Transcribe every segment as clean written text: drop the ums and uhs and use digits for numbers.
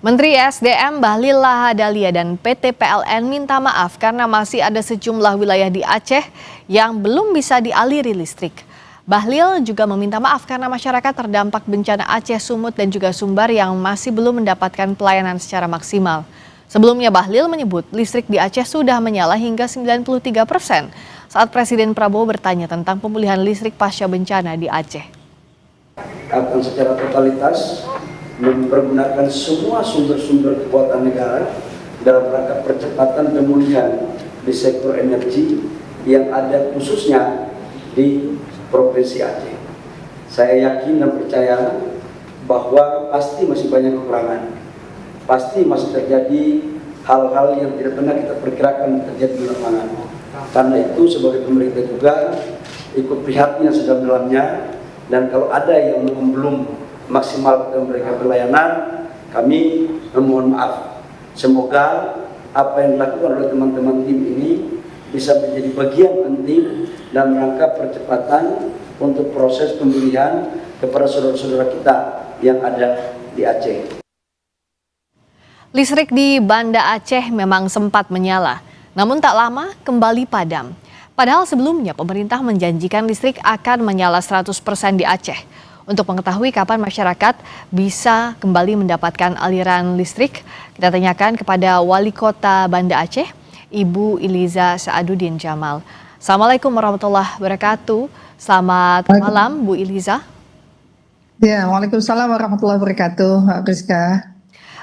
Menteri SDM Bahlil Lahadalia dan PT PLN minta maaf karena masih ada sejumlah wilayah di Aceh yang belum bisa dialiri listrik. Bahlil juga meminta maaf karena masyarakat terdampak bencana Aceh, Sumut, dan juga Sumbar yang masih belum mendapatkan pelayanan secara maksimal. Sebelumnya Bahlil menyebut listrik di Aceh sudah menyala hingga 93% saat Presiden Prabowo bertanya tentang pemulihan listrik pasca bencana di Aceh. Akan secara totalitas mempergunakan semua sumber-sumber kekuatan negara dalam rangka percepatan pemulihan di sektor energi yang ada khususnya di Provinsi Aceh. Saya yakin dan percaya bahwa pasti masih banyak kekurangan, pasti masih terjadi hal-hal yang tidak pernah kita perkirakan terjadi di lapangan. Karena itu sebagai pemerintah juga ikut prihatin yang sedang dalamnya, dan kalau ada yang belum maksimal mereka pelayanan, kami memohon maaf. Semoga apa yang dilakukan oleh teman-teman tim ini bisa menjadi bagian penting dalam rangka percepatan untuk proses pemulihan kepada saudara-saudara kita yang ada di Aceh. Listrik di Banda Aceh memang sempat menyala, namun tak lama kembali padam. Padahal sebelumnya pemerintah menjanjikan listrik akan menyala 100% di Aceh. Untuk mengetahui kapan masyarakat bisa kembali mendapatkan aliran listrik, kita tanyakan kepada Wali Kota Banda Aceh, Ibu Iliza Sa'aduddin Jamal. Assalamualaikum warahmatullahi wabarakatuh. Selamat malam, Bu Iliza. Ya, Waalaikumsalam warahmatullahi wabarakatuh, Mbak Rizka.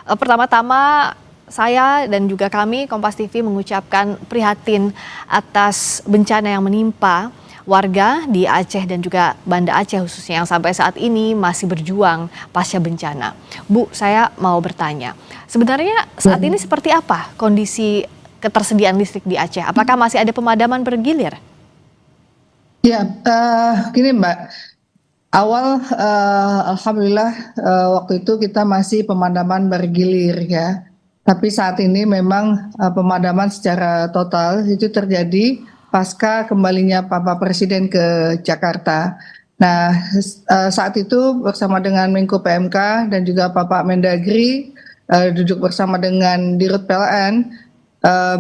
Pertama-tama saya dan juga kami Kompas TV mengucapkan prihatin atas bencana yang menimpa warga di Aceh dan juga Banda Aceh khususnya yang sampai saat ini masih berjuang pasca bencana. Bu, saya mau bertanya, sebenarnya saat ini seperti apa kondisi ketersediaan listrik di Aceh? Apakah masih ada pemadaman bergilir? Ya, gini Mbak, awal alhamdulillah waktu itu kita masih pemadaman bergilir ya. Tapi saat ini memang pemadaman secara total itu terjadi pasca kembalinya Bapak Presiden ke Jakarta. Nah, saat itu bersama dengan Menko PMK dan juga Bapak Mendagri duduk bersama dengan Dirut PLN,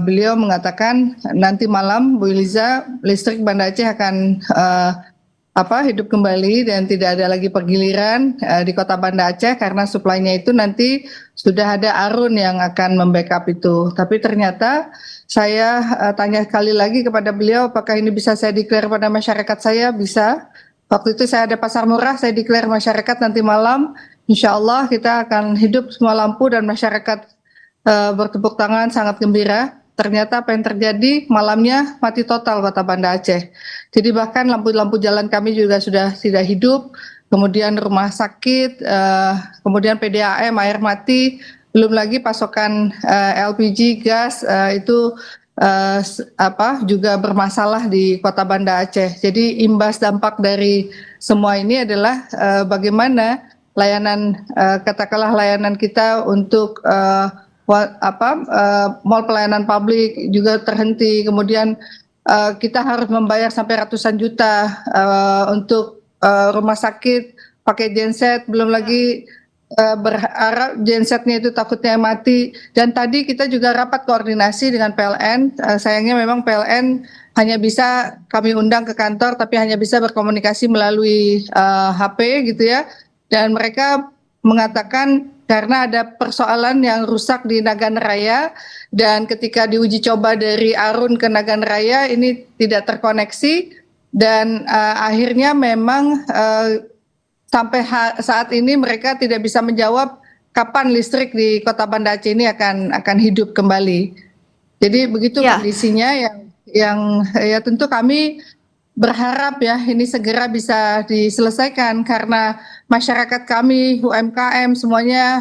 beliau mengatakan nanti malam Bu Iliza, listrik Banda Aceh akan hidup kembali dan tidak ada lagi pergiliran di Kota Banda Aceh karena suplainya itu nanti sudah ada Arun yang akan membackup itu. Tapi ternyata saya tanya sekali lagi kepada beliau apakah ini bisa saya declare pada masyarakat saya. Bisa. Waktu itu saya ada pasar murah, saya declare masyarakat nanti malam insya Allah kita akan hidup semua lampu dan masyarakat bertepuk tangan sangat gembira. Ternyata apa yang terjadi malamnya mati total Kota Banda Aceh. Jadi bahkan lampu-lampu jalan kami juga sudah tidak hidup, kemudian rumah sakit, kemudian PDAM, air mati, belum lagi pasokan LPG gas itu juga bermasalah di Kota Banda Aceh. Jadi imbas dampak dari semua ini adalah bagaimana layanan katakanlah layanan kita untuk mall pelayanan publik juga terhenti, kemudian kita harus membayar sampai ratusan juta untuk rumah sakit pakai genset, belum lagi berharap gensetnya itu takutnya mati. Dan tadi kita juga rapat koordinasi dengan PLN, sayangnya memang PLN hanya bisa kami undang ke kantor tapi hanya bisa berkomunikasi melalui HP gitu ya, dan mereka mengatakan karena ada persoalan yang rusak di Nagan Raya dan ketika diuji coba dari Arun ke Nagan Raya ini tidak terkoneksi dan akhirnya memang sampai saat ini mereka tidak bisa menjawab kapan listrik di Kota Banda Aceh ini akan hidup kembali. Jadi begitu kondisinya yang ya tentu kami berharap ya ini segera bisa diselesaikan karena masyarakat kami, UMKM semuanya,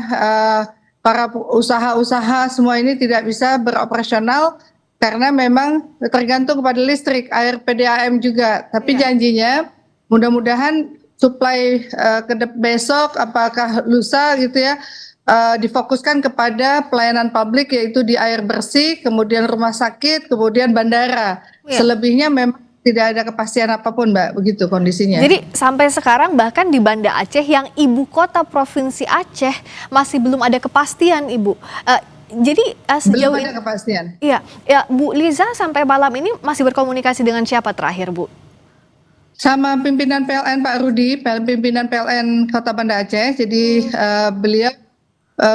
para usaha-usaha semua ini tidak bisa beroperasional karena memang tergantung kepada listrik, air PDAM juga. Tapi janjinya mudah-mudahan suplai besok apakah lusa gitu ya difokuskan kepada pelayanan publik yaitu di air bersih, kemudian rumah sakit, kemudian bandara. Selebihnya memang tidak ada kepastian apapun, Mbak, begitu kondisinya. Jadi sampai sekarang bahkan di Banda Aceh yang ibu kota provinsi Aceh masih belum ada kepastian, Ibu. Jadi sejauh Belum ada ini, kepastian. iya, ya Bu Liza sampai malam ini masih berkomunikasi dengan siapa terakhir, Bu? Sama pimpinan PLN Pak Rudi, pimpinan PLN Kota Banda Aceh. Jadi beliau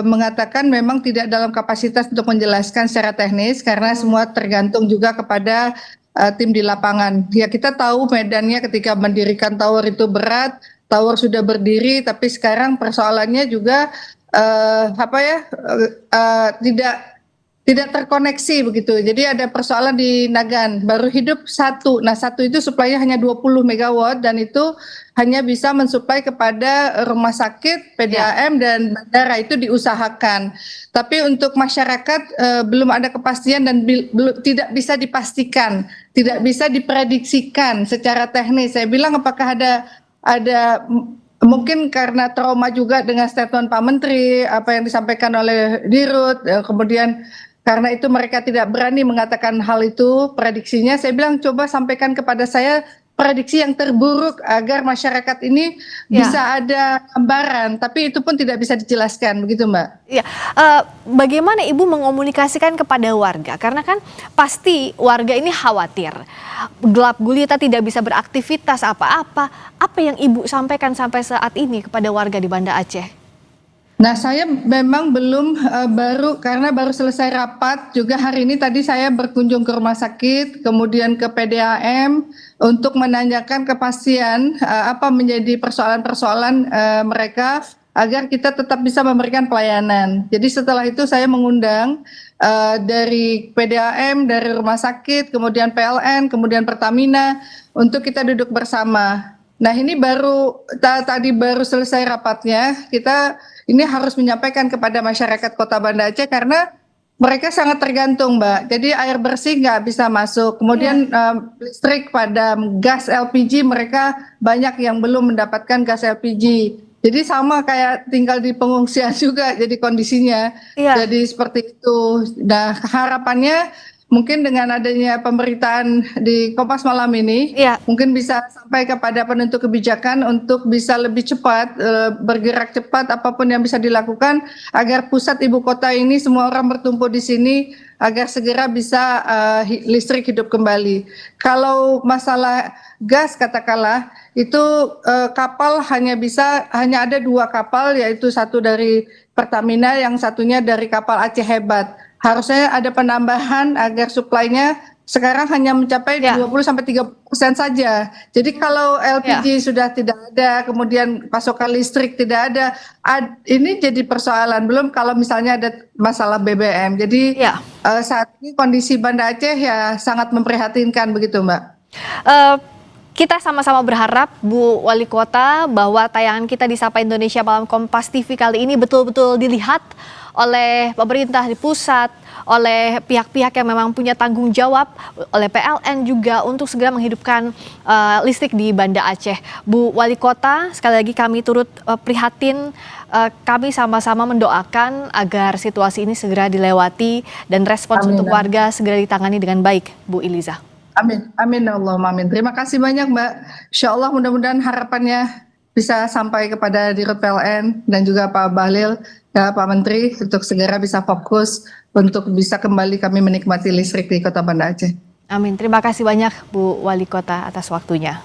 mengatakan memang tidak dalam kapasitas untuk menjelaskan secara teknis karena semua tergantung juga kepada tim di lapangan. Ya kita tahu medannya ketika mendirikan tower itu berat, tower sudah berdiri, tapi sekarang persoalannya juga tidak terkoneksi begitu. Jadi ada persoalan di Nagan, baru hidup satu. Nah satu itu suplainya hanya 20 megawatt dan itu hanya bisa mensuplai kepada rumah sakit, PDAM dan bandara, itu diusahakan. Tapi untuk masyarakat belum ada kepastian dan tidak bisa dipastikan, tidak bisa diprediksikan secara teknis. Saya bilang apakah ada mungkin karena trauma juga dengan statement Pak Menteri, apa yang disampaikan oleh Dirut, kemudian karena itu mereka tidak berani mengatakan hal itu, prediksinya. Saya bilang coba sampaikan kepada saya prediksi yang terburuk agar masyarakat ini bisa ada gambaran, tapi itu pun tidak bisa dijelaskan, begitu Mbak. Ya, bagaimana Ibu mengomunikasikan kepada warga? Karena kan pasti warga ini khawatir, gelap gulita tidak bisa beraktivitas apa-apa. Apa yang Ibu sampaikan sampai saat ini kepada warga di Banda Aceh? Nah, saya memang belum karena baru selesai rapat juga hari ini. Tadi saya berkunjung ke rumah sakit, kemudian ke PDAM untuk menanyakan kepastian apa menjadi persoalan-persoalan mereka agar kita tetap bisa memberikan pelayanan. Jadi setelah itu saya mengundang dari PDAM, dari rumah sakit, kemudian PLN, kemudian Pertamina untuk kita duduk bersama. Nah, ini tadi baru selesai rapatnya. Kita ini harus menyampaikan kepada masyarakat Kota Banda Aceh karena mereka sangat tergantung, Mbak. Jadi air bersih nggak bisa masuk. Kemudian listrik padam, gas LPG mereka banyak yang belum mendapatkan gas LPG. Jadi sama kayak tinggal di pengungsian juga jadi kondisinya. Jadi seperti itu. Nah, harapannya mungkin dengan adanya pemberitaan di Kompas malam ini, mungkin bisa sampai kepada penentu kebijakan untuk bisa lebih cepat, bergerak cepat apapun yang bisa dilakukan agar pusat ibu kota ini semua orang bertumpuk di sini agar segera bisa listrik hidup kembali. Kalau masalah gas katakanlah itu kapal hanya ada 2 kapal, yaitu satu dari Pertamina, yang satunya dari kapal Aceh Hebat. Harusnya ada penambahan agar suplainya sekarang hanya mencapai 20-30% saja. Jadi kalau LPG sudah tidak ada, kemudian pasokan listrik tidak ada, ini jadi persoalan. Belum kalau misalnya ada masalah BBM. Jadi saat ini kondisi Banda Aceh ya sangat memprihatinkan begitu, Mbak. Kita sama-sama berharap Bu Wali Kota bahwa tayangan kita di Sapa Indonesia Malam Kompas TV kali ini betul-betul dilihat oleh pemerintah di pusat, oleh pihak-pihak yang memang punya tanggung jawab, oleh PLN juga untuk segera menghidupkan listrik di Banda Aceh. Bu Wali Kota, sekali lagi kami turut prihatin, kami sama-sama mendoakan agar situasi ini segera dilewati dan respons untuk warga segera ditangani dengan baik, Bu Iliza. Amin, amin Allahumma amin. Terima kasih banyak Mbak. Insya Allah mudah-mudahan harapannya bisa sampai kepada Dirut PLN dan juga Pak Bahlil, ya, Pak Menteri, untuk segera bisa fokus untuk bisa kembali kami menikmati listrik di Kota Banda Aceh. Amin. Terima kasih banyak Bu Wali Kota atas waktunya.